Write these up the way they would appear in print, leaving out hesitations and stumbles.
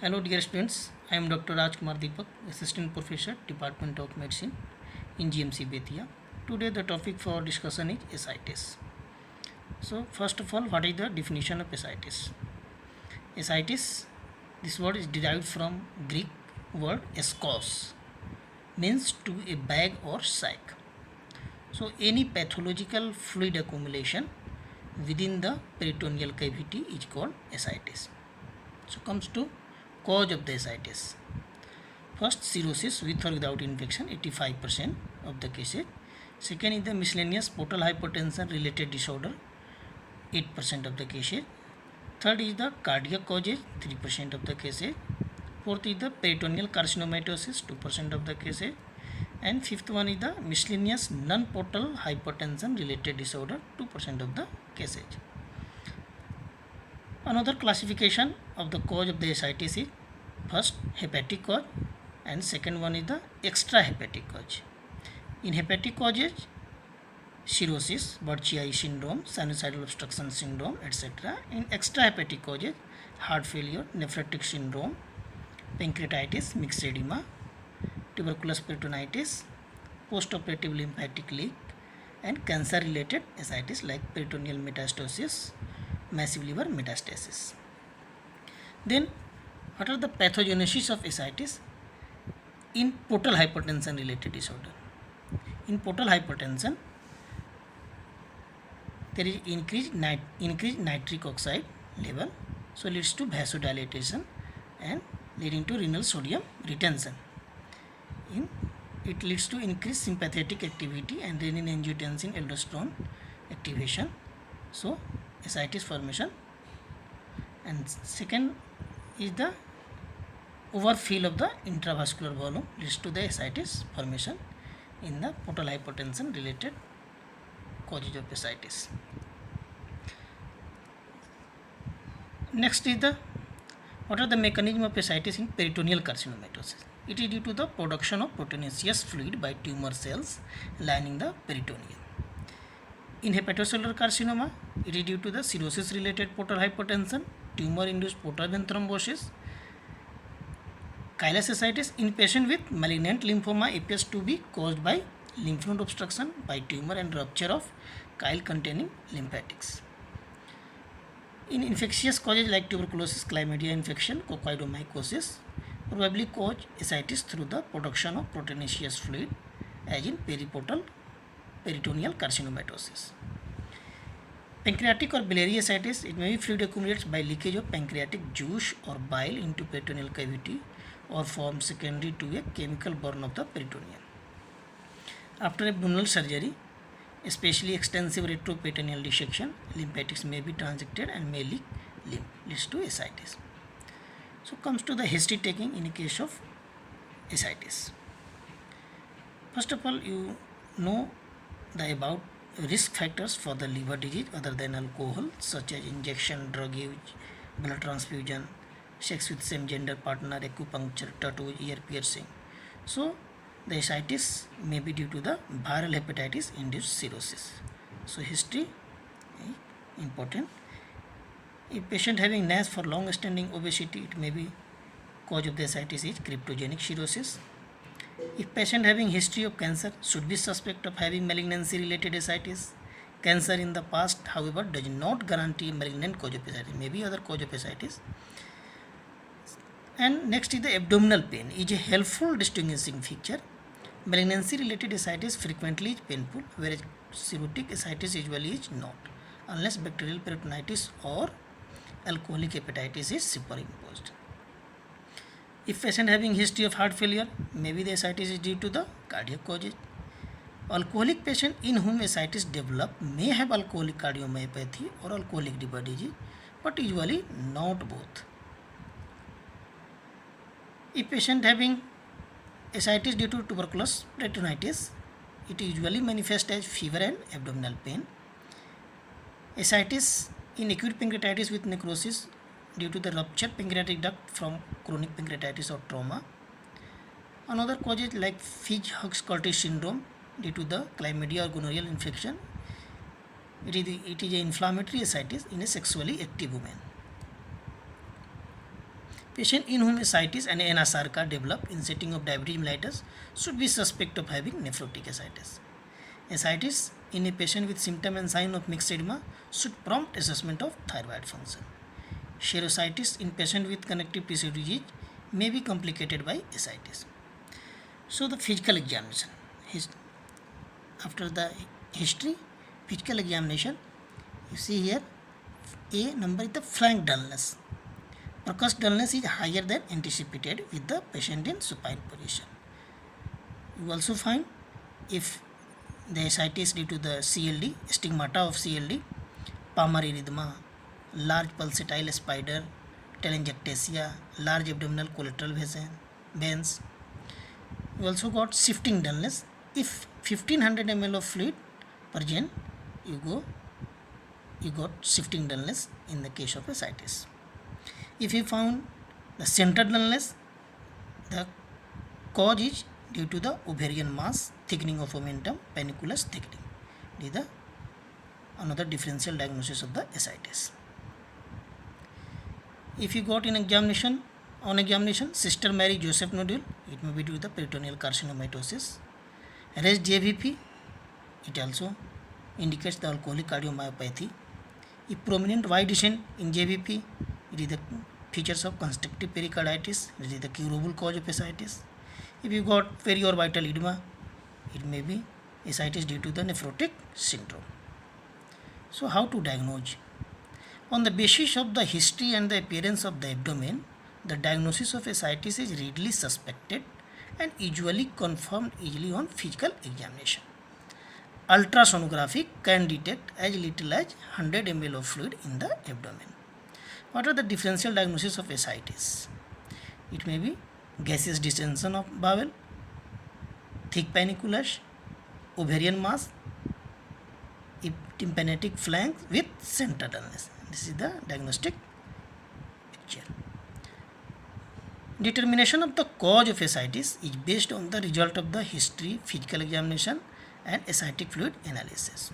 Hello dear students, I am Dr. Rajkumar Deepak, Assistant Professor, Department of Medicine in GMC Betia. Today the topic for discussion is ascites. So first of all, what is the definition of ascites? Ascites, this word is derived from Greek word askos, means to a bag or sac. So any pathological fluid accumulation within the peritoneal cavity is called ascites. So comes to cause of the ascites. First, cirrhosis with or without infection, 85% of the cases. Second is the miscellaneous portal hypertension related disorder, 8% of the cases. Third is the cardiac causes, 3% of the cases. Fourth is the peritoneal carcinomatosis, 2% of the cases. And fifth one is the miscellaneous non-portal hypertension related disorder, 2% of the cases. Another classification of the cause of the ascites is first hepatic cause and second one is the extrahepatic cause. In hepatic causes, cirrhosis, Budd-Chiari syndrome, sinusoidal obstruction syndrome, etc. In extrahepatic causes, heart failure, nephrotic syndrome, pancreatitis, mixed edema, tuberculous peritonitis, postoperative lymphatic leak, and cancer-related ascites like peritoneal metastasis, massive liver metastasis. Then, what are the pathogenesis of ascites? In portal hypertension related disorder. In portal hypertension, there is increased nitric oxide level, so leads to vasodilatation and leading to renal sodium retention. It leads to increased sympathetic activity and renin-angiotensin aldosterone activation. So ascites formation. And second is the overfill of the intravascular volume leads to the ascites formation in the portal hypertension related causes of ascites. Next is what are the mechanism of ascites in peritoneal carcinomatosis? It is due to the production of proteinaceous fluid by tumor cells lining the peritoneum. In hepatocellular carcinoma, it is due to the cirrhosis related portal hypertension, tumor induced portal vein thrombosis. Chylous ascites in patient with malignant lymphoma appears to be caused by lymph node obstruction by tumor and rupture of chyle containing lymphatics. In infectious causes like tuberculosis, chlamydia infection, coccidioidomycosis probably cause ascites through the production of proteinaceous fluid as in peritoneal carcinomatosis. Pancreatic or biliary ascites, it may be fluid accumulates by leakage of pancreatic juice or bile into peritoneal cavity or form secondary to a chemical burn of the peritoneum. After abdominal surgery, especially extensive retroperitoneal dissection, lymphatics may be transected and may leak lymph, leads to ascites. So comes to the history taking in a case of ascites. First of all, you know the about risk factors for the liver disease other than alcohol, such as injection, drug use, blood transfusion, sex with same gender partner, acupuncture, tattoo, ear piercing. So the ascites may be due to the viral hepatitis induced cirrhosis. So history important. If patient having NASH for long standing obesity, it may be cause of the ascites is cryptogenic cirrhosis. If patient having history of cancer, should be suspect of having malignancy related ascites. Cancer in the past, however, does not guarantee malignant cause of ascites, may be other cause of ascites. And next is the abdominal pain is a helpful distinguishing feature. Malignancy related ascites frequently is painful, whereas cirrhotic ascites usually is not, unless bacterial peritonitis or alcoholic hepatitis is superimposed. If patient having history of heart failure, maybe the ascites is due to the cardiac causes. Alcoholic patient in whom ascites develop may have alcoholic cardiomyopathy or alcoholic liver disease, but usually not both. If patient having ascites due to tuberculous peritonitis, it usually manifests as fever and abdominal pain. Ascites in acute pancreatitis with necrosis due to the ruptured pancreatic duct from chronic pancreatitis or trauma. Another causes like Fitch-Hughes-Curtis syndrome due to the chlamydia or gonorrheal infection. It is an inflammatory ascites in a sexually active woman. Patient in whom ascites and anasarca develop in setting of diabetes mellitus should be suspect of having nephrotic ascites. Ascites in a patient with symptom and sign of mixed edema should prompt assessment of thyroid function. Serositis in patient with connective tissue disease may be complicated by ascites. So the physical examination. After the history, physical examination, you see here A number is the flank dullness. Percussive dullness is higher than anticipated with the patient in supine position. You also find if the ascites due to the CLD, stigmata of CLD, palmar erythema, large pulsatile spider, telangiectasia, large abdominal collateral veins. We also got shifting dullness. If 1500 ml of fluid per gen, you got shifting dullness in the case of ascites. If you found the central dullness, the cause is due to the ovarian mass, thickening of omentum, paniculus thickening. This is another differential diagnosis of the ascites. If you got in examination, on examination, Sister Mary Joseph nodule, it may be due to the peritoneal carcinomatosis. Raised JVP, it also indicates the alcoholic cardiomyopathy. If prominent Y descent in JVP, it is the features of constructive pericarditis, it is the curable cause of ascites. If you got periorbital edema, it may be ascites due to the nephrotic syndrome. So how to diagnose? On the basis of the history and the appearance of the abdomen, the diagnosis of ascites is readily suspected and usually confirmed easily on physical examination. Ultrasonography can detect as little as 100 ml of fluid in the abdomen. What are the differential diagnosis of ascites? It may be gaseous distension of bowel, thick paniculus, ovarian mass, tympanic flank with central dullness. This is the diagnostic picture. Determination of the cause of ascites is based on the result of the history, physical examination and ascitic fluid analysis.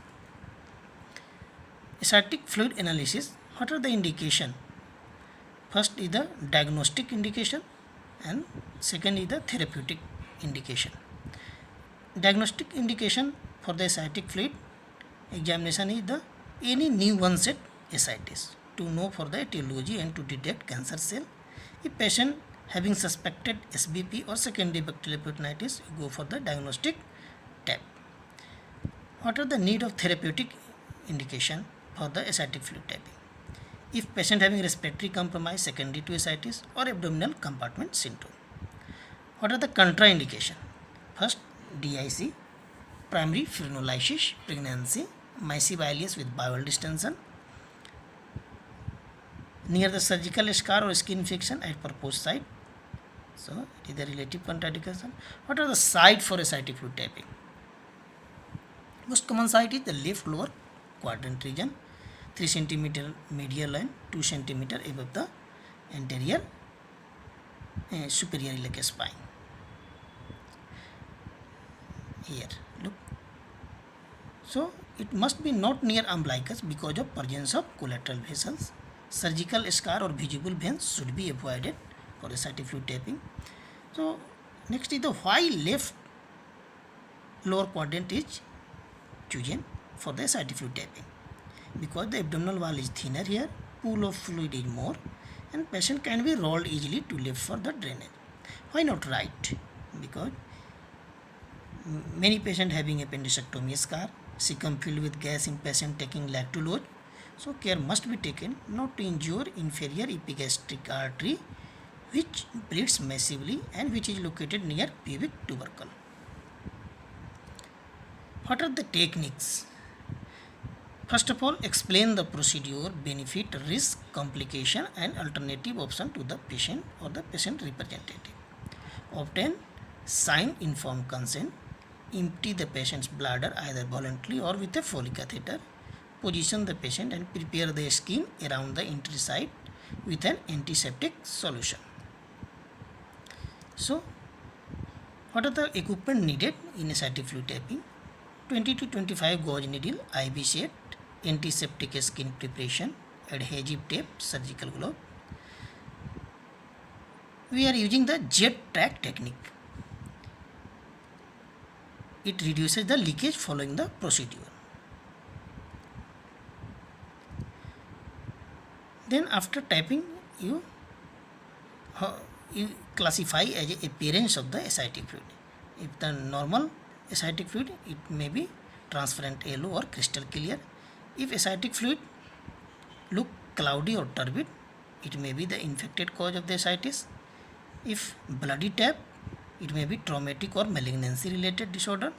Ascitic fluid analysis, what are the indication? First is the diagnostic indication and second is the therapeutic indication. Diagnostic indication for the ascitic fluid examination is the any new onset ascites to know for the etiology and to detect cancer cell. If patient having suspected SBP or secondary bacterial peritonitis, you go for the diagnostic tab. What are the need of therapeutic indication for the ascitic fluid tapping? If patient having respiratory compromise secondary to ascites or abdominal compartment syndrome. What are the contraindication? First, DIC, primary fibrinolysis, pregnancy, mycelius with bowel distension, near the surgical scar or skin infection at proposed site. So, it is the relative contraindication. What are the site for ascitic fluid tapping? Most common site is the left lower quadrant region, 3 cm medial line, 2 cm above the anterior superior iliac spine. Here, look. So, it must be not near umbilicus because of presence of collateral vessels. Surgical scar or visible veins should be avoided for ascitic fluid tapping. So, next is the why left lower quadrant is chosen for the ascitic fluid tapping. Because the abdominal wall is thinner here, pool of fluid is more and patient can be rolled easily to left for the drainage. Why not right? Because many patients having appendicectomy scar, cecum filled with gas in patient taking lactulose. So care must be taken not to injure inferior epigastric artery which bleeds massively and which is located near pubic tubercle. What are the techniques? First of all, explain the procedure, benefit, risk, complication and alternative option to the patient or the patient representative. Obtain signed informed consent. Empty the patient's bladder either voluntarily or with a Foley catheter. Position the patient and prepare the skin around the entry site with an antiseptic solution. So, what are the equipment needed in ascitic fluid tapping? 20 to 25 gauge needle, IV set, antiseptic skin preparation, adhesive tape, surgical glove. we are using the jet track technique. It reduces the leakage following the procedure. Then after tapping, you classify as a appearance of the ascitic fluid. If the normal ascitic fluid, it may be transparent yellow or crystal clear. If ascitic fluid look cloudy or turbid, it may be the infected cause of the ascites. If bloody tap, it may be traumatic or malignancy related disorder.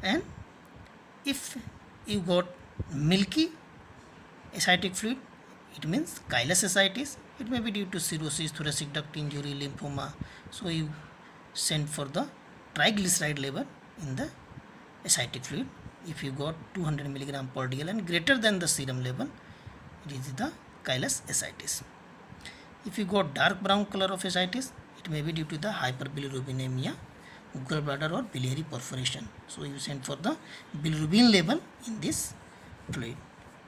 And if you got milky ascitic fluid, it means chylous ascites. It may be due to cirrhosis, thoracic duct injury, lymphoma. So you send for the triglyceride level in the ascitic fluid. If you got 200 milligram per dl and greater than the serum level, it is the chylous ascites. If you got dark brown color of ascites, it may be due to the hyperbilirubinemia, gallbladder or biliary perforation. So you send for the bilirubin level in this fluid.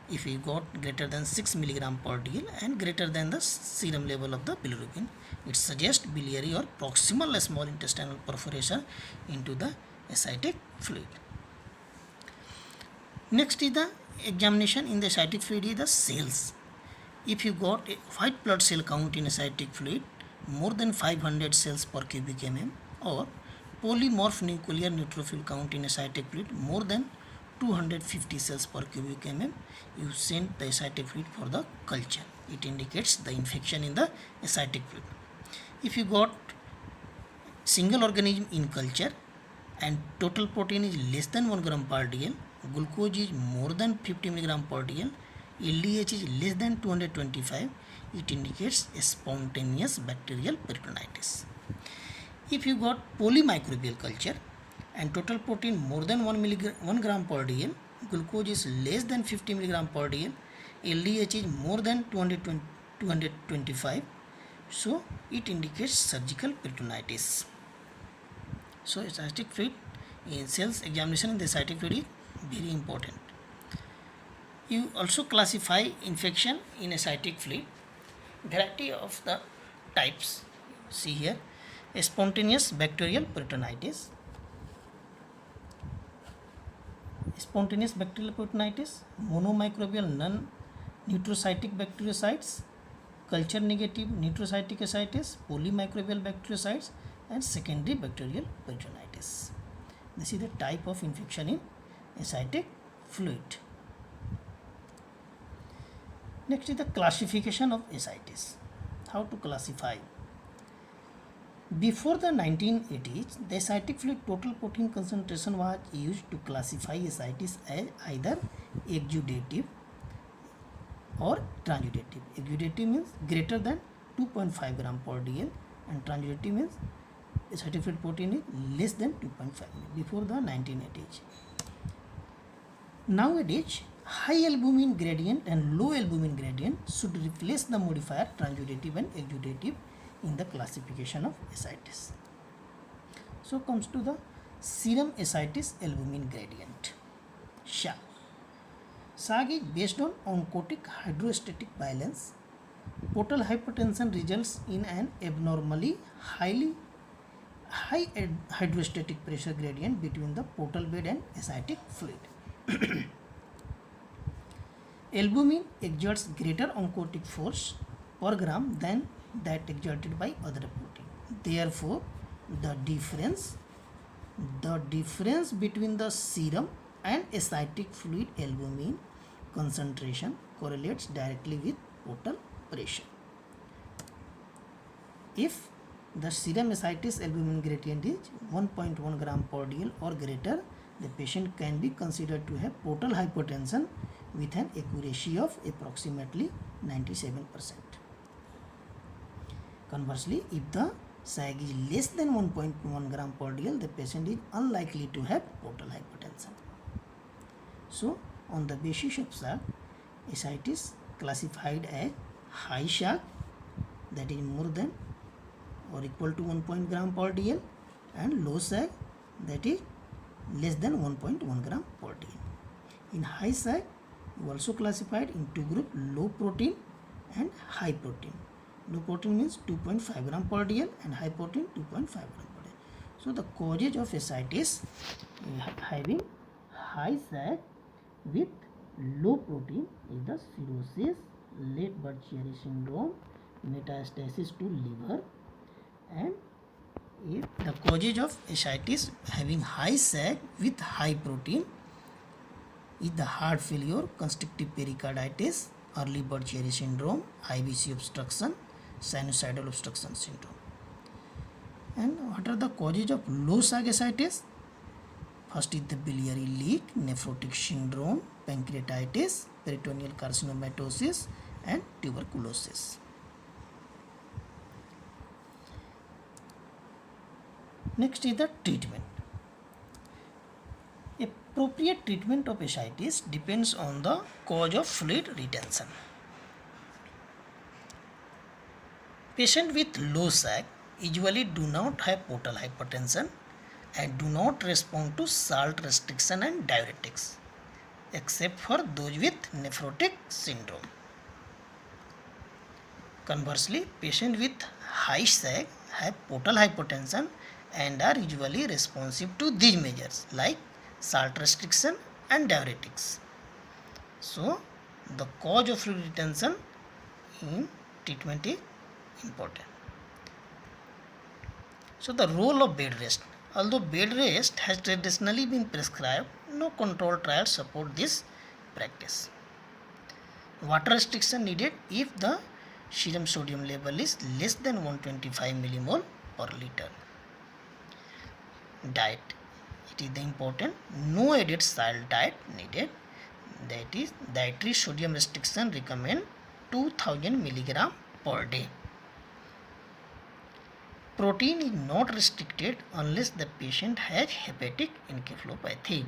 If you got greater than 6 milligram per dl and greater than the serum level of the bilirubin, it suggests biliary or proximal small intestinal perforation into the ascitic fluid. Next is the examination in the ascitic fluid is the cells. If you got a white blood cell count in ascitic fluid more than 500 cells per cubic mm or polymorph nuclear neutrophil count in ascitic fluid more than 250 cells per cubic mm, you send the ascitic fluid for the culture. It indicates the infection in the ascitic fluid. If you got single organism in culture and total protein is less than 1 gram per dl, glucose is more than 50 milligram per dl, LDH is less than 225, it indicates a spontaneous bacterial peritonitis. If you got polymicrobial culture and total protein more than 1 gram per dl, glucose is less than 50 milligram per dl, LDH is more than 225, so it indicates surgical peritonitis. So ascitic fluid in cells examination in the ascitic fluid is very important. You also classify infection in ascitic fluid. Variety of the types. See here, a spontaneous bacterial peritonitis. Spontaneous bacterial peritonitis, monomicrobial non-neutrocytic bacteriocytes, culture negative neutrocytic ascites, polymicrobial bacteriocytes, and secondary bacterial peritonitis. This is the type of infection in ascitic fluid. Next is the classification of ascites. How to classify? Before the 1980s, the ascitic fluid total protein concentration was used to classify ascites as either exudative or transudative. Exudative means greater than 2.5 gram per dl and transudative means ascitic fluid protein is less than 2.5 before the 1980s. Nowadays, high albumin gradient and low albumin gradient should replace the modifier transudative and exudative in the classification of ascites. So comes to the serum ascites albumin gradient. SAG. SAG is based on oncotic hydrostatic balance. Portal hypertension results in an abnormally high hydrostatic pressure gradient between the portal bed and ascitic fluid. Albumin exerts greater oncotic force per gram than that exerted by other protein. Therefore, the difference between the serum and ascitic fluid albumin concentration correlates directly with portal pressure. If the serum ascites albumin gradient is 1.1 gram per dl or greater, the patient can be considered to have portal hypertension with an accuracy of approximately 97%. Conversely, if the SAG is less than 1.1 gram per dl, the patient is unlikely to have portal hypertension. So, on the basis of SAG, ascites classified as high SAG, that is more than or equal to 1 gram per dl, and low SAG, that is less than 1.1 gram per dl. In high SAG, we also classified in two groups, low protein and high protein. Low protein means 2.5 gram per dl and high protein 2.5 gram per dl. So the causes of ascites having high SAG with low protein is the cirrhosis, late Buerger syndrome, metastasis to liver, and if the causes of ascites having high SAG with high protein is the heart failure, constrictive pericarditis, early Buerger syndrome, IVC obstruction, sinusoidal obstruction syndrome. And what are the causes of low SAG ascites? First is the biliary leak, nephrotic syndrome, pancreatitis, peritoneal carcinomatosis, and tuberculosis. Next is the treatment. Appropriate treatment of ascites depends on the cause of fluid retention. Patients with low SAG usually do not have portal hypertension and do not respond to salt restriction and diuretics, except for those with nephrotic syndrome. Conversely, patients with high SAG have portal hypertension and are usually responsive to these measures like salt restriction and diuretics. So, the cause of fluid retention in treatment is important. So, the role of bed rest. Although bed rest has traditionally been prescribed, no controlled trials support this practice. Water restriction needed if the serum sodium level is less than 125 millimole per liter. Diet. It is the important. No added salt diet needed. That is, dietary sodium restriction recommend 2000 milligram per day. Protein is not restricted unless the patient has hepatic encephalopathy.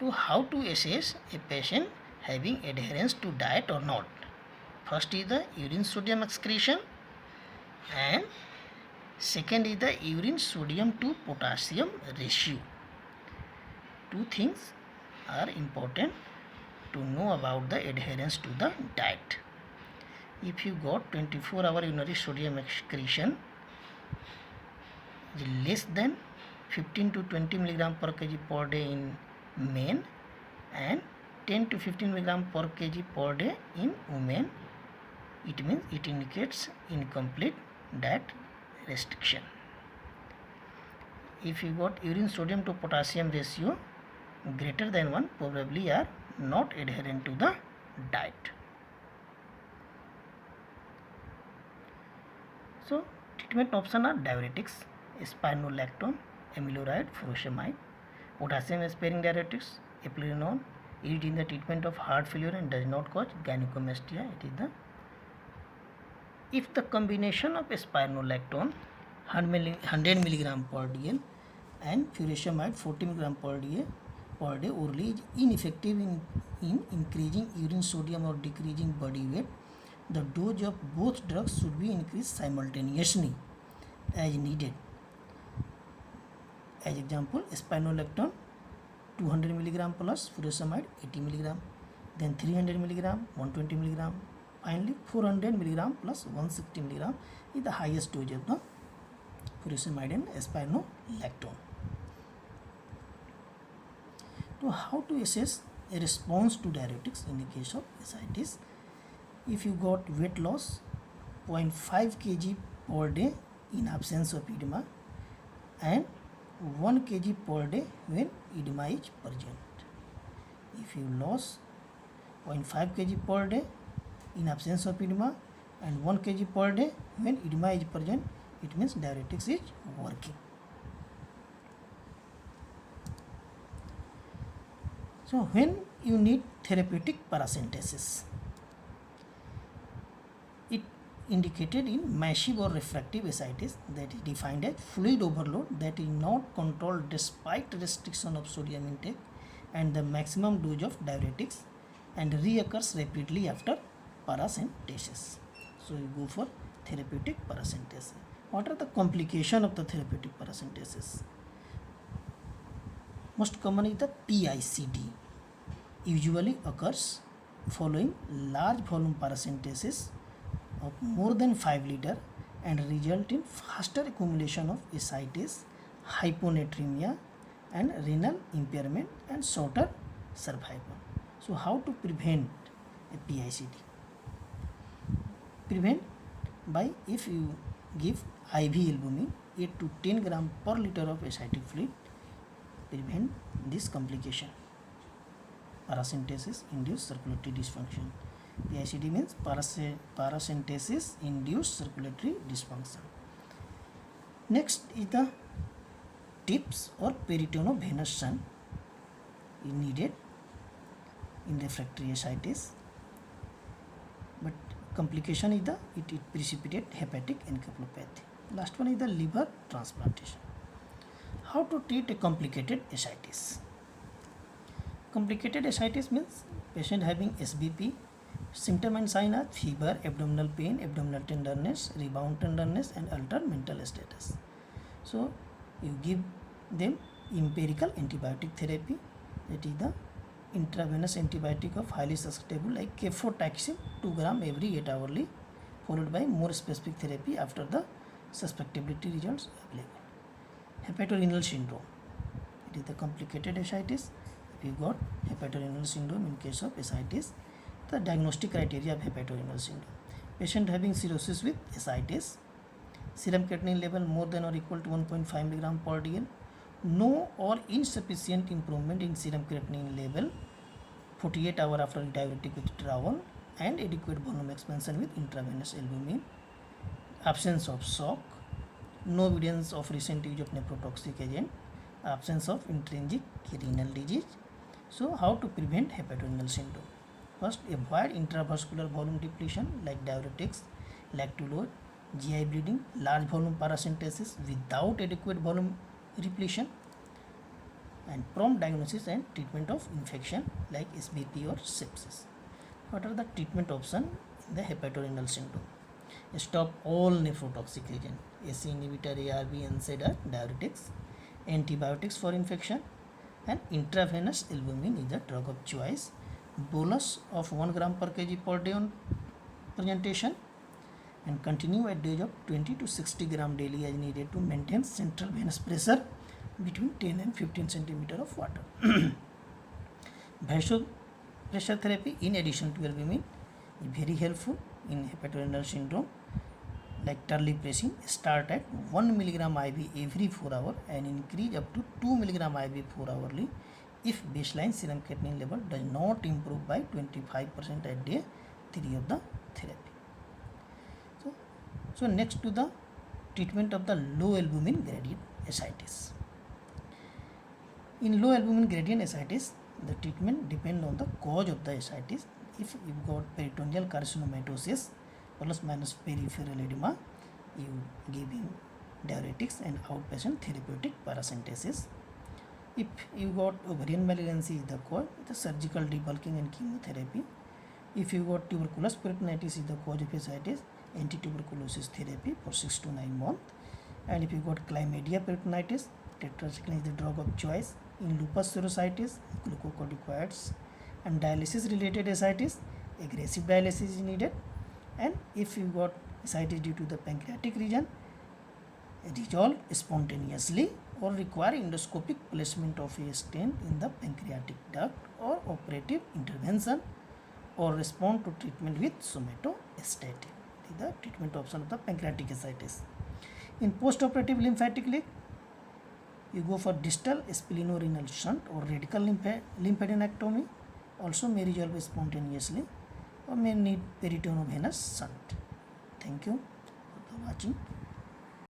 To how to assess a patient having adherence to diet or not? First is the urine sodium excretion and second is the urine sodium to potassium ratio. Two things are important to know about the adherence to the diet. If you got 24-hour urinary sodium excretion less than 15 to 20 milligram per kg per day in men and 10 to 15 milligram per kg per day in women, it means it indicates incomplete diet restriction. If you got urine sodium to potassium ratio greater than 1, probably are not adherent to the diet. So, treatment options are diuretics, spironolactone, amiloride, furosemide, potassium sparing diuretics, eplerenone, used in the treatment of heart failure and does not cause gynecomastia. It is the if the combination of spironolactone 100 milligram per dl and furosemide 40 milligram per day orally is ineffective in increasing urine sodium or decreasing body weight, the dose of both drugs should be increased simultaneously as needed. As example, spironolactone 200 milligram plus furosemide 80 milligram, then 300 milligram, 120 milligram, finally 400 milligram plus 160 milligram is the highest dose of the furosemide and spironolactone. So, how to assess a response to diuretics in the case of ascites? If you got weight loss 0.5 kg per day in absence of edema and 1 kg per day when edema is present. If you lost 0.5 kg per day in absence of edema and 1 kg per day when edema is present, it means diuretics is working. So, when you need therapeutic paracentesis, it indicated in massive or refractive ascites, that is defined as fluid overload that is not controlled despite restriction of sodium intake and the maximum dose of diuretics and reoccurs rapidly after paracentesis. So, you go for therapeutic paracentesis. What are the complications of the therapeutic paracentesis? Most common is the PICD. Usually occurs following large volume paracentesis of more than 5 liter and result in faster accumulation of ascites, hyponatremia and renal impairment and shorter survival. So how to prevent a PICD? Prevent by, if you give IV albumin 8 to 10 gram per liter of ascitic fluid, prevent this complication. Paracentesis induced circulatory dysfunction. PICD means paracentesis induced circulatory dysfunction. Next is the tips or peritoneovenous shunt is needed in refractory ascites, but complication is it precipitate hepatic encephalopathy. Last one is the liver transplantation. How to treat a complicated ascites? Complicated ascites means patient having SBP, symptom and sign are fever, abdominal pain, abdominal tenderness, rebound tenderness and altered mental status. So you give them empirical antibiotic therapy, that is the intravenous antibiotic of highly susceptible like cefotaxime 2 gram every 8 hourly, followed by more specific therapy after the susceptibility results available. Hepatorenal syndrome, it is the complicated ascites. If you got hepatorenal syndrome in case of ascites, the diagnostic criteria of hepatorenal syndrome: patient having cirrhosis with ascites, serum creatinine level more than or equal to 1.5 mg per dl, no or insufficient improvement in serum creatinine level 48 hours after diuretic withdrawal, and adequate volume expansion with intravenous albumin, absence of shock, no evidence of recent use of nephrotoxic agent, absence of intrinsic renal disease. So how to prevent hepatorenal syndrome? First, avoid intravascular volume depletion like diuretics, lactulose, GI bleeding, large volume paracentesis without adequate volume repletion, and prompt diagnosis and treatment of infection like SBP or sepsis. What are the treatment options in the hepatorenal syndrome? Stop all nephrotoxic agent, ACE inhibitor, ARB, NSAID are diuretics, antibiotics for infection, and intravenous albumin is the drug of choice. Bolus of 1 gram per kg per day on presentation, and continue at dose of 20 to 60 gram daily as needed to maintain central venous pressure between 10 and 15 centimeter of water. Vasopressor therapy in addition to albumin is very helpful in hepatorenal syndrome, like terlipressin. Start at 1 milligram IV every 4 hours and increase up to 2 milligram IV 4 hourly if baseline serum creatinine level does not improve by 25% at day 3 of the therapy. So next to the treatment of the low albumin gradient ascites. In low albumin gradient ascites, the treatment depends on the cause of the ascites. If you got peritoneal carcinomatosis plus minus peripheral edema, you give him diuretics and outpatient therapeutic paracentesis. If you got ovarian malignancy is the cause, the surgical debulking and chemotherapy. If you got tuberculous peritonitis is the cause of ascites, anti-tuberculosis therapy for 6 to 9 months. And if you got chlamydia peritonitis, tetracycline is the drug of choice. In lupus serositis, glucocorticoids. And dialysis related ascites, aggressive dialysis is needed. And if you got ascites due to the pancreatic region, resolve spontaneously or require endoscopic placement of a stent in the pancreatic duct or operative intervention, or respond to treatment with somatostatin. The treatment option of the pancreatic ascites. In post-operative lymphatic leak, you go for distal splenorenal shunt or radical lymphadenectomy, also may resolve spontaneously, or may need peritoneovenous shunt. Thank you for watching.